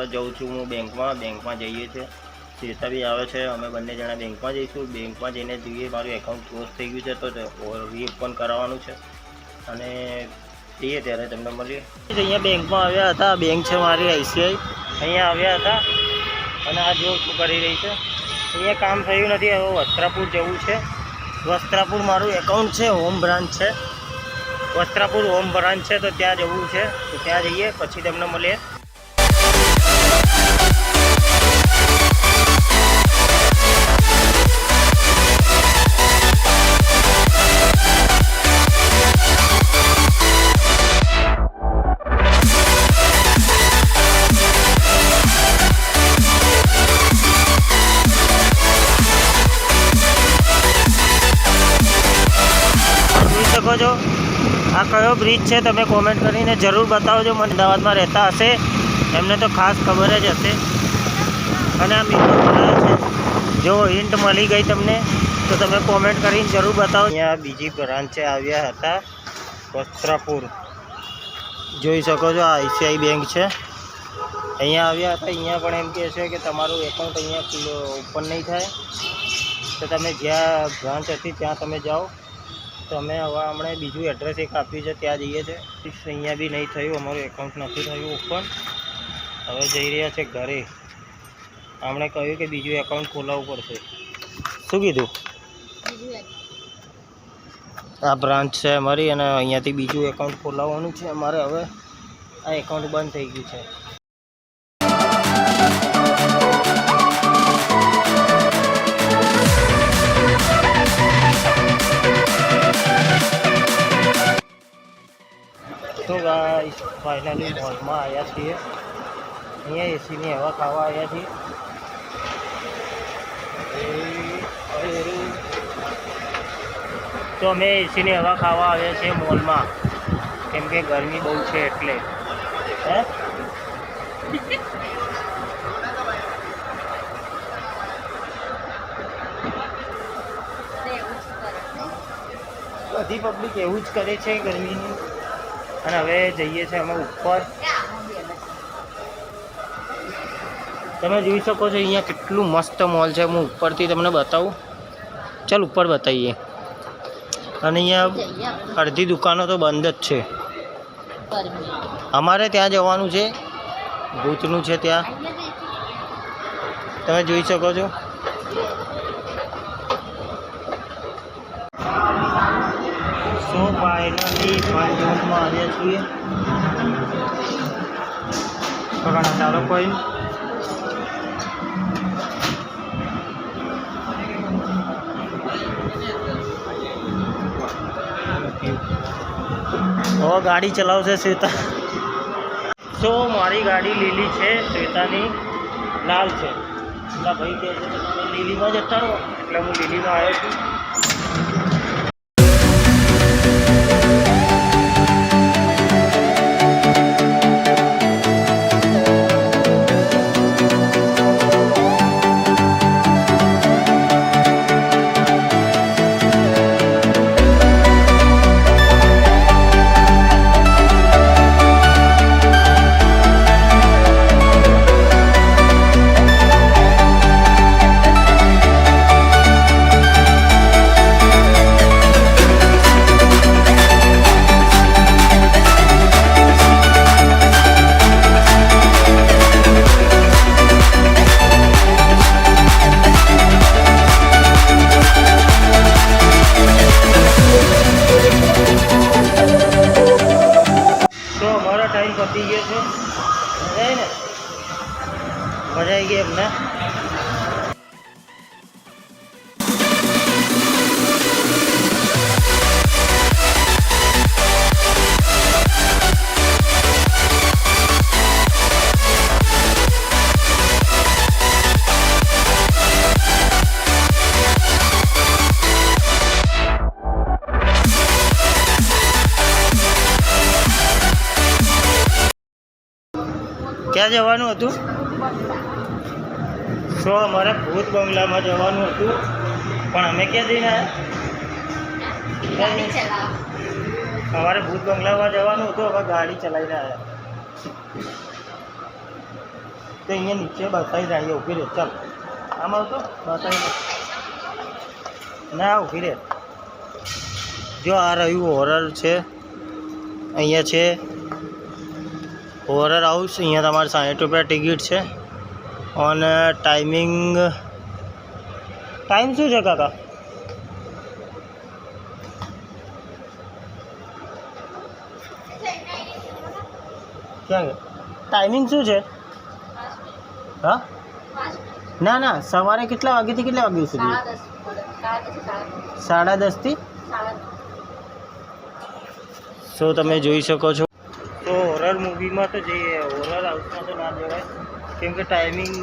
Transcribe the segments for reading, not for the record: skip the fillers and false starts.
હવે જાઉં છું હું બેંકમાં જઈએ છીએ, શ્વેતા બી આવે છે, અમે બંને જણા બેંકમાં જઈશું. બેંકમાં જઈને જોઈએ, મારું એકાઉન્ટ ક્લોઝ થઈ ગયું છે તો રીઓપન કરાવવાનું છે અને જઈએ ત્યારે તમને મળીએ. અહીંયા બેંકમાં આવ્યા હતા, બેંક છે મારી ICI, અહીંયા આવ્યા હતા અને આ જો શું કરી રહી છે. અહીંયા કામ થયું નથી, હવે વસ્ત્રાપુર જવું છે. વસ્ત્રાપુર મારું એકાઉન્ટ છે, હોમ બ્રાન્ચ છે, વસ્ત્રાપુર હોમ બ્રાન્ચ છે, તો ત્યાં જવું છે. તો ત્યાં જઈએ પછી તમને મળીએ. શકો છો આ કયો બ્રિજ છે, તમે કોમેન્ટ કરીને જરૂર બતાવજો. મને અમદાવાદમાં રહેતા હશે એમને તો ખાસ ખબર જ હશે. અને આ મિત્રો બનાવ્યો છે, જો હિન્ટ મળી ગઈ તમને તો તમે કોમેન્ટ કરીને જરૂર બતાવો. અહીંયા બીજી બ્રાન્ચે આવ્યા હતા વસ્ત્રાપુર, જોઈ શકો છો આ ICI બેંક છે. અહીંયા આવ્યા હતા, અહીંયા પણ એમ કહે છે કે તમારું એકાઉન્ટ અહીંયા ઓપન નહીં થાય, તો તમે જ્યાં બ્રાન્ચ હતી ત્યાં તમે જાઓ. તો અમે હવે હમણાં બીજું એડ્રેસ એક આપ્યું છે, ત્યાં જઈએ છીએ. અહીંયા બી નહીં થયું, અમારું એકાઉન્ટ નથી થયું ઓપન. હવે જઈ રહ્યા છે ઘરે. હમણે કહ્યું કે બીજું એકાઉન્ટ ખોલાવવું પડશે. શું કીધું? આ બ્રાન્ચ છે અમારી અને અહીંયાથી બીજું એકાઉન્ટ ખોલાવવાનું છે અમારે. હવે આ એકાઉન્ટ બંધ થઈ ગયું છે. તો ગાઈસ ફાઇનલી મોલમાં આવ્યા છીએ. અહીંયા એસીની હવા ખાવા આવ્યા છીએ. તો અમે એસીની હવા ખાવા આવ્યા છીએ મોલમાં, કેમ કે ગરમી બહુ છે એટલે. હે બધી પબ્લિક એવું જ કરે છે ગરમીની. અને હવે જઈએ છીએ અમે ઉપર. તમે જોઈ શકો છો અહીંયા કેટલું મસ્ત મોલ છે. હું ઉપરથી તમને બતાવું, ચાલ ઉપર બતાવીએ. અને અહીંયા અડધી દુકાનો તો બંધ જ છે. અમારે ત્યાં જવાનું છે, ભૂતનું છે ત્યાં, તમે જોઈ શકો છો. સો ફાઇનલી ફાઇનલમાં આવ્યા છીએ. પકડા ચાલો કોઈ હવે ગાડી ચલાવશે શ્વેતા. સો મારી ગાડી લીલી છે, શ્વેતાની લાલ છે. એટલે ભાઈ કહે છે કે તમે લીલીમાં જતા રહો, એટલે હું લીલીમાં આવ્યો છું. ટાઈમ પતી ગયો છે. મજા આવી ગઈ અમને. ક્યાં જવાનું હતું? સો અમારે ભૂત બંગલામાં જવાનું હતું, પણ અમે ક્યાં જઈને આવ્યા? અમારે ભૂત બંગલામાં જવાનું હતું, હવે ગાડી ચલાવીને આવ્યા. તો અહીંયા નીચે બતાવી જાય ઊભી રહે. ચાલ આમ આવતો બતાવી ના ઊભી રહે. જો આ રહ્યું હોરર છે. અહીંયા છે હોરર હાઉસ. અહીંયા તમારે 60 રૂપિયા ટિકિટ છે. અને ટાઈમ શું છે કાકા? ક્યાં ગયા? ટાઈમિંગ શું છે? હા ના ના સવારે કેટલા વાગ્યાથી કેટલા વાગ્યા સુધી? 10:30 થી. સો તમે જોઈ શકો છો. તો હોરર મૂવીમાં તો જઈએ, હોરર હાઉસમાં તો ના જવાય કેમ કે ટાઈમિંગ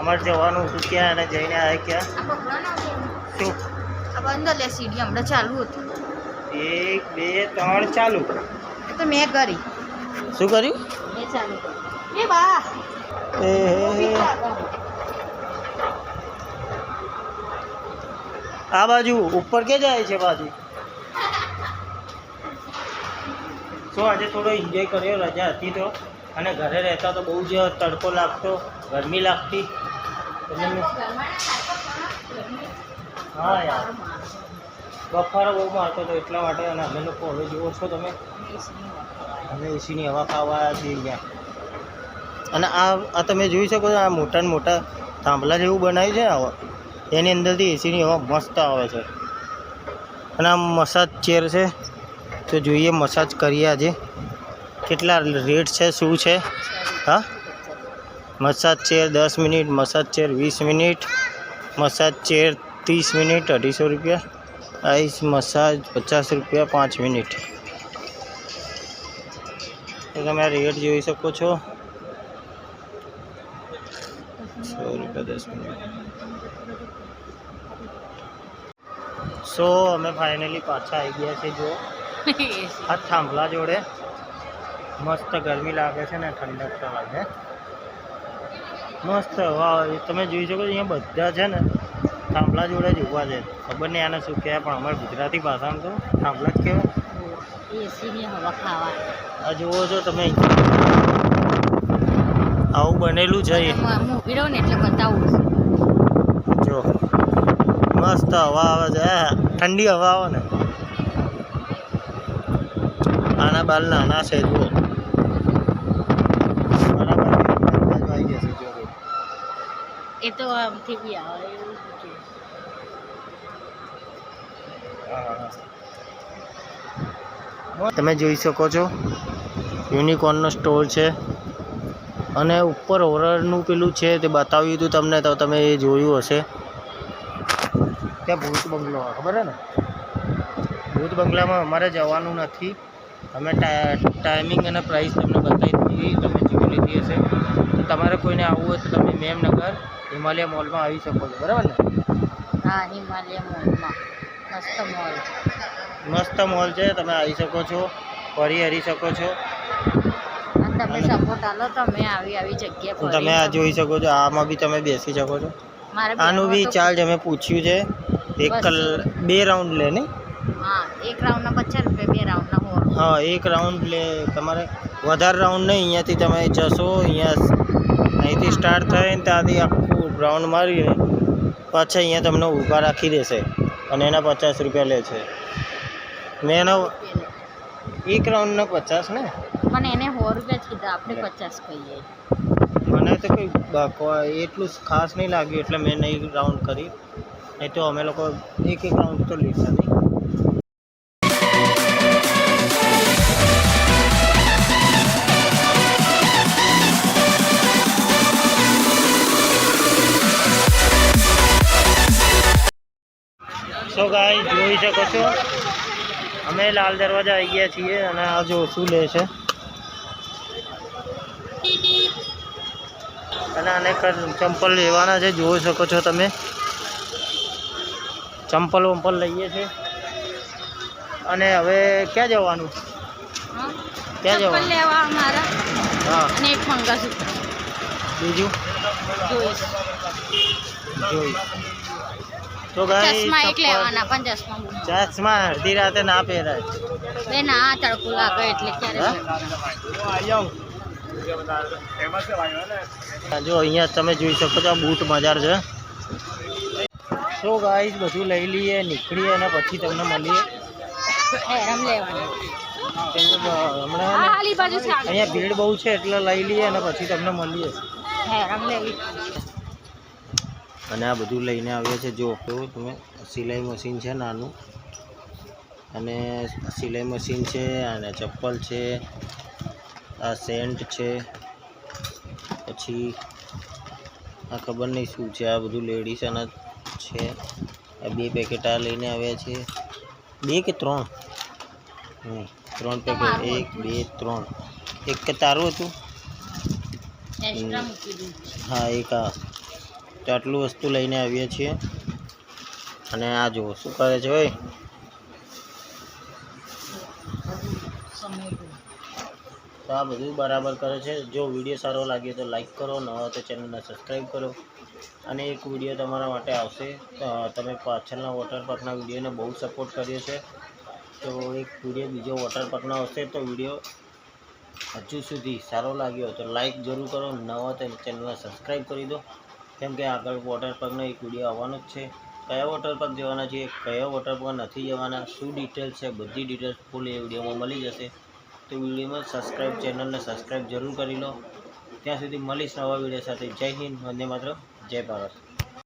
અમારે જવાનું હતું ક્યાં અને જઈને આવ્યા ક્યાં. શું બંધ લે સીડી હમણાં ચાલુ હતું. 1 2 3 ચાલુ તો મેં કરી. શું કર્યું? મેં ચાલુ કરી. એ બા આ બાજુ ઉપર કે જાય છે બાજુ. તો આજે થોડો એન્જોય કર્યો, રજા હતી તો. અને ઘરે રહેતા તો બહુ જ તડકો લાગતો, ગરમી લાગતી. હા યાર બફારો બહુ મારતો હતો એટલા માટે. અને અમે લોકો હવે જુઓ છો તમે, અમે એસીની હવા ખાવા આવ્યા છીએ અહીંયા. અને આ તમે જોઈ શકો છો, આ મોટા ને મોટા થાંભલા જેવું બનાવ્યું છે આવા, એની અંદરથી એસીની હવા મસ્ત આવે છે. અને આ મસાજ ચેર છે, તો જોઈએ મસાજ કરીએ આજે. કેટલા રેટ છે, શું છે? હા massage chair 10 minute, massage chair 20 minute, massage chair 30 minute 250 રૂપિયા, આઈસ મસાજ 50 રૂપિયા 5 મિનિટ. તો તમે આ રેટ જોઈ શકો છો. 100 રૂપિયા 10 મિનિટ. સો અમે ફાઇનલી પાછા આવી ગયા છે. જો આ થાંભલા જોડે મસ્ત ગરમી લાગે છે ને ઠંડક તો લાગે મસ્ત. વાહ તમે જોઈ શકો છો અહીંયા બધા છે ને થાંભલા જોડે જ ઊભા છે. ખબર નહીં આને શું કહેવાય પણ અમારે ગુજરાતી ભાષામાં તો થાંભલા જ કહેવાય. એસીની હવા ખાવા. આ જુઓ છો તમે, આવું બનેલું છે. ઊભી રહું ને એટલે બતાવું. જો મસ્ત હવા આવે છે, ઠંડી હવા આવે ને. આના બાલ નાના છે જુઓ. એ તો આમથી બી આવે એવું છે. તમે જોઈ શકો છો યુનિકોર્નનો સ્ટોર છે. અને ઉપર હોરરનું પેલું છે તે બતાવ્યું હતું તમને, તો તમે એ જોયું હશે. ત્યાં ભૂત બંગલો ખબર છે ને? ભૂત બંગલામાં અમારે જવાનું નથી. અમે ટાઈમિંગ અને પ્રાઇસ તમને બતાવી દીધી, તમે જોઈ લીધી હશે. તો તમારે કોઈને આવવું હોય તો તમે મેમનગર હિમાલય મોલમાં આવી શકો છો, બરાબર ને? હા હિમાલય મોલમાં મસ્ત મોલ. મસ્ત મોલ છે, તમે આવી શકો છો, ફરી હરી શકો છો. તમે સપોર્ટ આલો તો અમે આવી જગ્યા પર. તમે આ જોઈ શકો છો, આમાં બી તમે બેસી શકો છો. આનું બી ચાર્જ અમે પૂછ્યું છે. 2 રાઉન્ડ લે ને? હા 1 રાઉન્ડના 50 રૂપિયા, 2 રાઉન્ડના 100. હા 1 રાઉન્ડ લે. તમારે વધારે રાઉન્ડ નહીં, અહીંયાથી તમે જશો, અહીંથી સ્ટાર્ટ થઈને ત્યાંથી આખું રાઉન્ડ મારીને પાછા અહીંયા તમને ઊભા રાખી દેશે. અને એના 50 રૂપિયા લે છે. મેં એનો 1 રાઉન્ડના 50 ને, પણ એને 100 રૂપિયા જ કીધા, આપણે 50 કહીએ. મને તો કંઈ એટલું ખાસ નહીં લાગ્યું એટલે મેં નહીં રાઉન્ડ કરી. નહીં તો અમે લોકો 1 રાઉન્ડ તો લેતા નહીં. તો ગાઈસ જોઈ શકો છો અમે લાલ દરવાજા આવી ગયા છીએ. અને આ જો શું લે છે. અને આને ચંપલ લેવાના છે, જોઈ શકો છો તમે. ચંપલ વંપલ લઈએ છે. અને હવે ક્યાં જવાનું? ક્યાં જવાનું લેવા અમારા? હા અને એક મંગાસૂત્ર. બીજું જોઈશ. તો ગાઈસ ચશ્મા એક લેવાના, પણ ચશ્મા અડધી રાતે ના પહેરાય. બે ના તડકો લાગે એટલે ક્યારે જો અહીંયા તમે જોઈ શકો છો, આ બૂટ બજાર છે. સો ગાઈસ બધું લઈ લઈએ, નીકળીએ અને પછી તમને મળીએ. હેરમ લેવાની. હમણાં હાલી બાજુ છે. અહીંયા ભીડ બહુ છે એટલે લઈ લઈએ અને પછી તમને મળીએ. હેરમ લેવી. અને આ બધું લઈને આવ્યા છે. જો કેવું તમે, સિલાઈ મશીન છે નાનું, અને સિલાઈ મશીન છે, અને ચપ્પલ છે, આ સેન્ટ છે, પછી આ ખબર નહીં શું છે, આ બધું લેડીઝ અને છે. આ 2 પેકેટ આ લઈને આવ્યા છે. 2 કે 3? 3 પેકેટ. 1 2 3. એક કે તારું હતું? એક્સ્ટ્રા મૂકી દીધું. હા, એક આ. તો આટલું વસ્તુ લઈને આવીએ છીએ. અને આ જુઓ શું કરે છે ભાઈ. તો આ બધું બરાબર કરે છે. જો વિડીયો સારો લાગે તો લાઈક કરો, ન હોય તો ચેનલને સબસ્ક્રાઈબ કરો. અને એક વિડીયો તમારા માટે આવશે. તમે પાછળના વોટર પાર્કના વિડીયોને બહુ સપોર્ટ કર્યો છે, તો એક વિડીયો બીજો વોટર પાર્કનો આવશે. તો વિડીયો હજુ સુધી સારો લાગ્યો તો લાઈક જરૂર કરો, ન હોય તો ચેનલને સબસ્ક્રાઈબ કરી દો. કેમ કે આગળ વોટર પાર્કનો એક વિડીયો આવવાનો જ છે. કયા વોટર પાર્ક જવાના છે, કયા વોટર પાર્ક નથી જવાના, શું ડિટેલ્સ છે, બધી ડિટેલ્સ ફૂલ એ વિડીયોમાં મળી જશે. તો વિડીયોમાં ચેનલને સબસ્ક્રાઈબ જરૂર કરી લો. ત્યાં સુધી મળીશ નવા વિડીયો સાથે. જય હિન્દ, વંદે માતરમ, જય ભારત.